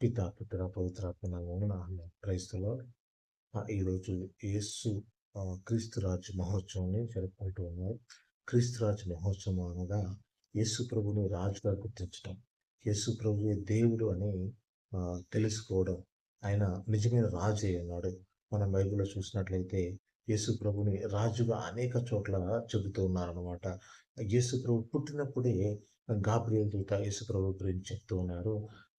పిత, పుత్ర, పవిత్రాత్మ నామమున ఆమేన్. Praise the lord. ఈరోజు యేసు క్రీస్తు రాజ్య మహోత్సవాన్ని జరుపుకుంటూ ఉన్నారు. క్రీస్తు రాజ్య మహోత్సవం అనగా యేసు ప్రభుని రాజుగా గుర్తించడం, యేసు ప్రభువే దేవుడు అని తెలుసుకోవడం. ఆయన నిజమైన రాజు అయి ఉన్నాడు. మనం బైబిల్‌లో చూసినట్లయితే యేసు ప్రభుని రాజుగా అనేక చోట్ల చెబుతూ ఉన్నారనమాట. యేసు ప్రభు పుట్టినప్పుడే గాబ్రియేలు దూత యేసు ప్రభు గురించి చెప్తూ ఉన్నారు.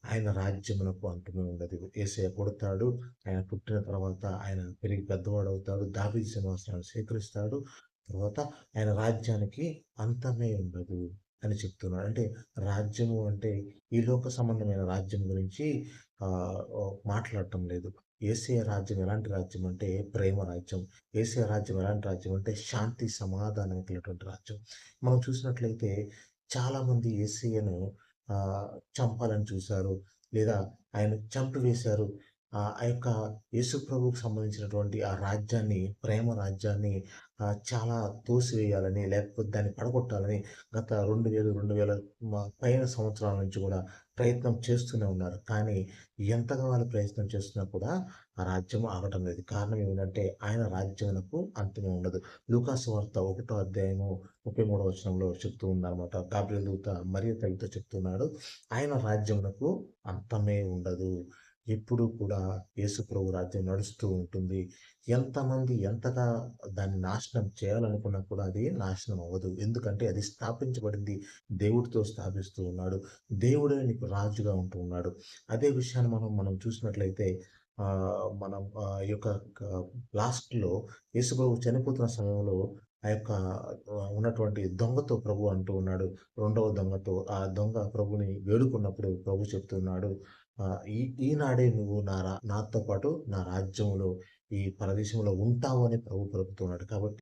ఆయన రాజ్యమునకు అంతమే ఉండదు. యేసయ్య పుడతాడు. ఆయన పుట్టిన తర్వాత ఆయన పెరిగి పెద్దవాడవుతాడు. దావీదు సింహాసనాన్ని స్వీకరిస్తాడు. తర్వాత ఆయన రాజ్యానికి అంతమే ఉండదు అని చెప్తున్నాడు. అంటే రాజ్యము అంటే ఈ లోక సంబంధమైన రాజ్యం గురించి మాట్లాడటం లేదు. యేసయ్య రాజ్యం ఎలాంటి రాజ్యం అంటే ప్రేమ రాజ్యం. యేసయ్య రాజ్యం ఎలాంటి రాజ్యం అంటే శాంతి, సమాధానం కలిగినటువంటి రాజ్యం. మనం చూసినట్లయితే చాలామంది యేసయ్యను చంపాలని చూశారు. లేదా ఆయన చంపివేశారు. ఆ యొక్క యేసు ప్రభువుకు సంబంధించినటువంటి ఆ రాజ్యాన్ని, ప్రేమ రాజ్యాన్ని చాలా తోసివేయాలని, లేకపోతే దాన్ని పడగొట్టాలని గత 2000 పైన సంవత్సరాల నుంచి కూడా ప్రయత్నం చేస్తూనే ఉన్నారు. కానీ ఎంతగా వాళ్ళు ప్రయత్నం చేస్తున్నా కూడా ఆ రాజ్యం ఆగటం లేదు. కారణం ఏమిటంటే ఆయన రాజ్యమునకు అంతమే ఉండదు. లూకాసు వార్త 1 అధ్యాయము 33 వచనంలో చెప్తూ ఉందన్నమాట. గాబ్రియేలు దూత మరియ తల్లితో చెప్తున్నాడు. ఆయన రాజ్యమునకు అంతమే ఉండదు. ఎప్పుడు కూడా యేసు ప్రభు రాజ్యం నడుస్తూ ఉంటుంది. ఎంతమంది ఎంతగా దాన్ని నాశనం చేయాలనుకున్నా కూడా అది నాశనం అవ్వదు. ఎందుకంటే అది స్థాపించబడింది దేవుడితో స్థాపిస్తూ ఉన్నాడు. దేవుడే నీకు రాజుగా ఉంటూ ఉన్నాడు. అదే విషయాన్ని మనం చూసినట్లయితే మనం ఈ యొక్క లాస్ట్‌లో యేసు ప్రభు చనిపోతున్న సమయంలో ఆ యొక్క ఉన్నటువంటి దొంగతో ప్రభు అంటూ ఉన్నాడు. రెండవ దొంగతో ఆ దొంగ ప్రభుని వేడుకున్నప్పుడు ప్రభు చెప్తున్నాడు. ఈనాడే నువ్వు నాతో పాటు నా రాజ్యంలో ఈ పరదేశంలో ఉంటావు అని ప్రభు పలుకుతున్నాడు. కాబట్టి